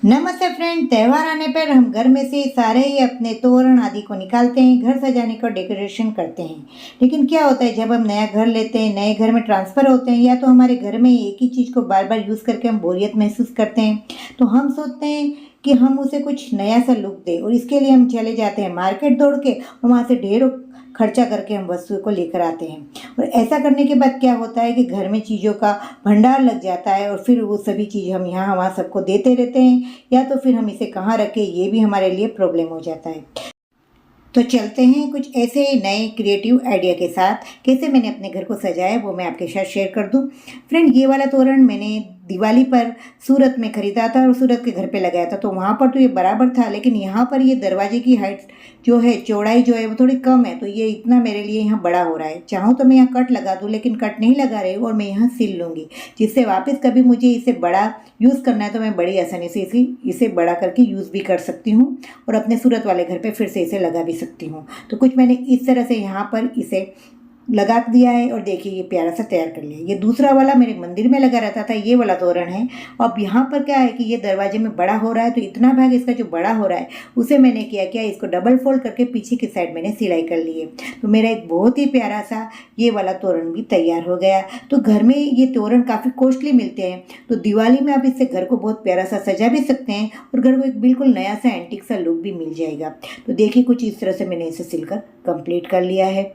नमस्ते फ्रेंड, त्यौहार आने पर हम घर में से सारे ही अपने तोरण आदि को निकालते हैं, घर सजाने का डेकोरेशन करते हैं। लेकिन क्या होता है, जब हम नया घर लेते हैं, नए घर में ट्रांसफ़र होते हैं या तो हमारे घर में एक ही चीज़ को बार बार यूज़ करके हम बोरियत महसूस करते हैं, तो हम सोचते हैं कि हम उसे कुछ नया सा लुक दें और इसके लिए हम चले जाते हैं मार्केट दौड़ के और वहाँ से ढेरों खर्चा करके हम वस्तु को लेकर आते हैं। और ऐसा करने के बाद क्या होता है कि घर में चीज़ों का भंडार लग जाता है और फिर वो सभी चीज़ हम यहाँ वहाँ सबको देते रहते हैं, या तो फिर हम इसे कहाँ रखें ये भी हमारे लिए प्रॉब्लम हो जाता है। तो चलते हैं कुछ ऐसे नए क्रिएटिव आइडिया के साथ, कैसे मैंने अपने घर को सजाया वो मैं आपके साथ शेयर कर दूं। फ्रेंड, ये वाला तोरण मैंने दिवाली पर सूरत में ख़रीदा था और सूरत के घर पे लगाया था, तो वहाँ पर तो ये बराबर था, लेकिन यहाँ पर ये दरवाजे की हाइट जो है, चौड़ाई जो है वो थोड़ी कम है, तो ये इतना मेरे लिए यहाँ बड़ा हो रहा है। चाहूँ तो मैं यहाँ कट लगा दूँ, लेकिन कट नहीं लगा रही हूँ और मैं यहाँ सिल लूँगी, जिससे वापस कभी मुझे इसे बड़ा यूज़ करना है तो मैं बड़ी आसानी से इसे बड़ा करके यूज़ भी कर सकती हूँ और अपने सूरत वाले घर पे फिर से इसे लगा भी सकती हूँ। तो कुछ मैंने इस तरह से यहाँ पर इसे लगा दिया है और देखिए ये प्यारा सा तैयार कर लिया। ये दूसरा वाला मेरे मंदिर में लगा रहता था, ये वाला तोरण है। अब यहाँ पर क्या है कि ये दरवाजे में बड़ा हो रहा है, तो इतना भाग इसका जो बड़ा हो रहा है उसे मैंने क्या इसको डबल फोल्ड करके पीछे की साइड मैंने सिलाई कर ली है। तो मेरा एक बहुत ही प्यारा सा ये वाला तोरण भी तैयार हो गया। तो घर में ये तोरण काफ़ी कॉस्टली मिलते हैं, तो दिवाली में आप इससे घर को बहुत प्यारा सा सजा भी सकते हैं और घर को एक बिल्कुल नया सा एंटीक सा लुक भी मिल जाएगा। तो देखिए कुछ इस तरह से मैंने इसे सिलकर कंप्लीट कर लिया है।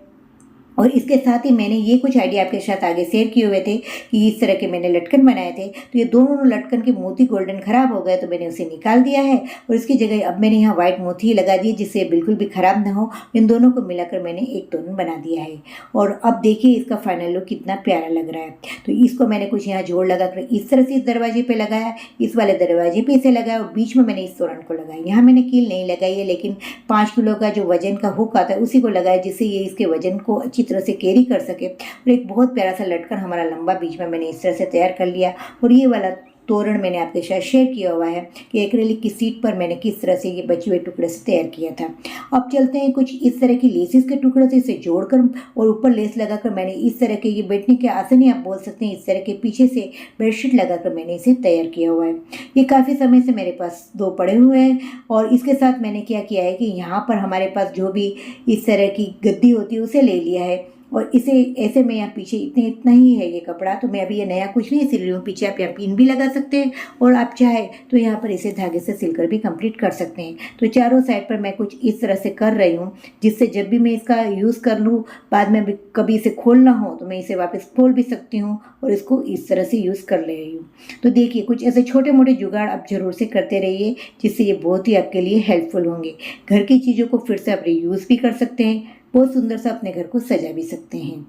और इसके साथ ही मैंने ये कुछ आइडिया आपके साथ आगे शेयर किए हुए थे कि इस तरह के मैंने लटकन बनाए थे, तो ये दोनों लटकन के मोती गोल्डन ख़राब हो गए, तो मैंने उसे निकाल दिया है और इसकी जगह अब मैंने यहाँ वाइट मोती ही लगा दिए, जिससे बिल्कुल भी ख़राब ना हो। इन दोनों को मिलाकर मैंने एक तोरण बना दिया है और अब देखिए इसका फाइनल लुक कितना प्यारा लग रहा है। तो इसको मैंने कुछ यहाँ जोड़ लगा कर इस तरह से इस दरवाजे पर लगाया, इस वाले दरवाजे पर इसे लगाया और बीच में मैंने इस तोरण को लगाया। यहाँ मैंने कील नहीं लगाई है, लेकिन 5 किलो का जो वजन का हुक आता है उसी को लगाया, जिससे ये इसके वजन को अच्छी तरह से कैरी कर सके। और एक बहुत प्यारा सा लटकन हमारा लंबा बीच में मैंने इस तरह से तैयार कर लिया। और ये वाला तोरण मैंने आपके साथ शेयर किया हुआ है कि एक्रेलिक की सीट पर मैंने किस तरह से ये बचे हुए टुकड़े से तैयार किया था। अब चलते हैं कुछ इस तरह की लेसेस के टुकड़े से इसे जोड़कर और ऊपर लेस लगाकर मैंने इस तरह के, ये बैठने के आसन ही आप बोल सकते हैं, इस तरह के पीछे से बेडशीट लगाकर मैंने इसे तैयार किया हुआ है। ये काफ़ी समय से मेरे पास 2 पड़े हुए हैं और इसके साथ मैंने क्या किया है कि यहाँ पर हमारे पास जो भी इस तरह की गद्दी होती है उसे ले लिया है और इसे ऐसे में यहाँ पीछे इतना ही है ये कपड़ा, तो मैं अभी ये नया कुछ नहीं सिल रही हूँ। पीछे आप यहाँ पिन भी लगा सकते हैं और आप चाहे तो यहाँ पर इसे धागे से सिलकर भी कंप्लीट कर सकते हैं। तो चारों साइड पर मैं कुछ इस तरह से कर रही हूँ, जिससे जब भी मैं इसका यूज़ कर लूँ, बाद में कभी इसे खोलना हो तो मैं इसे वापस खोल भी सकती हूँ और इसको इस तरह से यूज़ कर ले रही हूँ। तो देखिए कुछ ऐसे छोटे मोटे जुगाड़ आप ज़रूर से करते रहिए, जिससे ये बहुत ही आपके लिए हेल्पफुल होंगे। घर की चीज़ों को फिर से आप रीयूज़ भी कर सकते हैं, बहुत सुंदर सा अपने घर को सजा भी सकते हैं।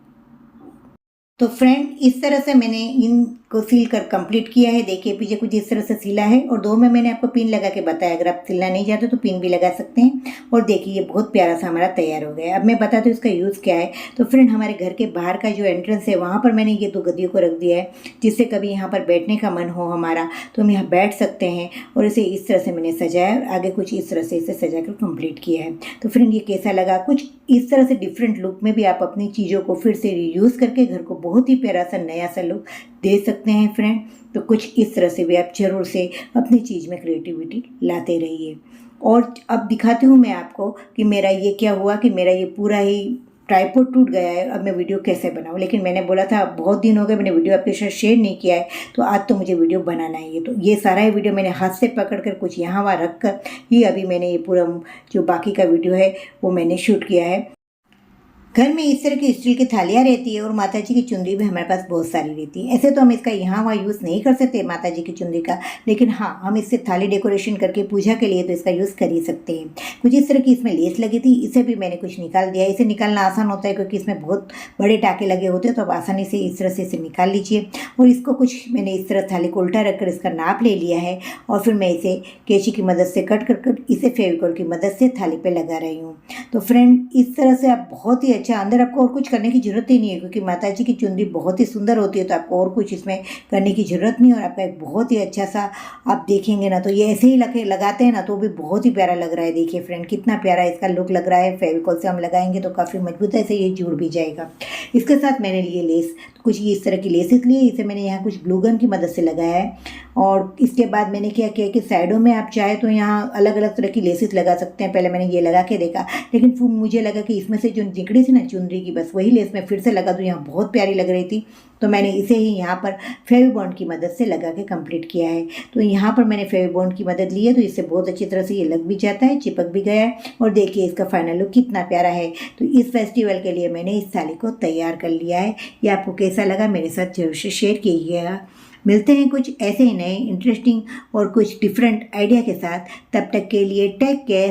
तो फ्रेंड, इस तरह से मैंने इनको सील कर कंप्लीट किया है। देखिए पीछे कुछ इस तरह से सिला है और 2 में मैंने आपको पिन लगा के बताया, अगर आप सिलना नहीं चाहते तो पिन भी लगा सकते हैं। और देखिए ये बहुत प्यारा सा हमारा तैयार हो गया है। अब मैं बताती हूँ इसका यूज़ क्या है। तो फ्रेंड, हमारे घर के बाहर का जो एंट्रेंस है वहाँ पर मैंने ये 2 गद्दियों को रख दिया है, जिससे कभी यहाँ पर बैठने का मन हो हमारा तो हम यहाँ बैठ सकते हैं। और इसे इस तरह से मैंने सजाया और आगे कुछ इस तरह से इसे सजा कर कंप्लीट किया है। तो फ्रेंड, ये कैसा लगा? कुछ इस तरह से डिफरेंट लुक में भी आप अपनी चीज़ों को फिर से रीयूज़ करके घर को बहुत ही प्यारा सा नया सा लुक दे सकते हैं फ्रेंड। तो कुछ इस तरह से भी आप जरूर से अपनी चीज़ में क्रिएटिविटी लाते रहिए। और अब दिखाती हूँ मैं आपको कि मेरा ये क्या हुआ, कि मेरा ये पूरा ही ट्राइपॉड टूट गया है। अब मैं वीडियो कैसे बनाऊँ, लेकिन मैंने बोला था बहुत दिन हो गए मैंने वीडियो आपके साथ शेयर नहीं किया है, तो आज तो मुझे वीडियो बनाना ही है। तो ये सारा ही वीडियो मैंने हाथ से पकड़ कर कुछ यहाँ वहाँ रख कर ही अभी मैंने ये पूरा जो बाकी का वीडियो है वो मैंने शूट किया है। घर में इस तरह की स्टील की थालियाँ रहती है और माता जी की चुनरी भी हमारे पास बहुत सारी रहती है। ऐसे तो हम इसका यहाँ वहाँ यूज़ नहीं कर सकते माता जी की चुनरी का, लेकिन हाँ हम इससे थाली डेकोरेशन करके पूजा के लिए तो इसका यूज़ कर ही सकते हैं। कुछ इस तरह की इसमें लेस लगी थी, इसे भी मैंने कुछ निकाल दिया। इसे निकालना आसान होता है क्योंकि इसमें बहुत बड़े टाँके लगे होते हैं, तो आप आसानी से इस तरह से इसे निकाल लीजिए। और इसको कुछ मैंने इस तरह थाली को उल्टा रखकर इसका नाप ले लिया है और फिर मैं इसे कैंची की मदद से कट कर इसे फेविकॉल की मदद से थाली पर लगा रही हूँ। तो फ्रेंड, इस तरह से आप बहुत ही अच्छा, अंदर आपको और कुछ करने की ज़रूरत ही नहीं है क्योंकि माता जी की चुनरी बहुत ही सुंदर होती है, तो आपको और कुछ इसमें करने की ज़रूरत नहीं। और आपका एक बहुत ही अच्छा सा आप देखेंगे ना, तो ये ऐसे ही लगाते हैं ना तो भी बहुत ही प्यारा लग रहा है। देखिए फ्रेंड, कितना प्यारा इसका लुक लग रहा है। फेविकॉल से हम लगाएंगे तो काफ़ी मजबूत है, ऐसे ये जुड़ भी जाएगा। इसके साथ मैंने लिए लेस, कुछ ये इस तरह की लेसेस लिए, इसे मैंने यहाँ कुछ ग्लू गन की मदद से लगाया है। और इसके बाद मैंने क्या किया कि साइडों में आप चाहे तो यहाँ अलग अलग तरह की लेसेस लगा सकते हैं। पहले मैंने ये लगा के देखा, लेकिन फिर मुझे लगा कि इसमें से जो निकली थी ना चुनरी की, बस वही लेस मैं फिर से लगा दूँ, यहाँ बहुत प्यारी लग रही थी। तो मैंने इसे ही यहाँ पर फेविबॉन्ड की मदद से लगा के कंप्लीट किया है। तो यहाँ पर मैंने फेविबॉन्ड की मदद ली है, तो इससे बहुत अच्छी तरह से ये लग भी जाता है, चिपक भी गया है। और देखिए इसका फाइनल लुक कितना प्यारा है। तो इस फेस्टिवल के लिए मैंने इस साड़ी को तैयार कर लिया है। ये आपको कैसा लगा मेरे साथ जरूर से शेयर कीजिएगा। मिलते हैं कुछ ऐसे ही नए इंटरेस्टिंग और कुछ डिफरेंट आइडिया के साथ। तब तक के लिए टेक केयर।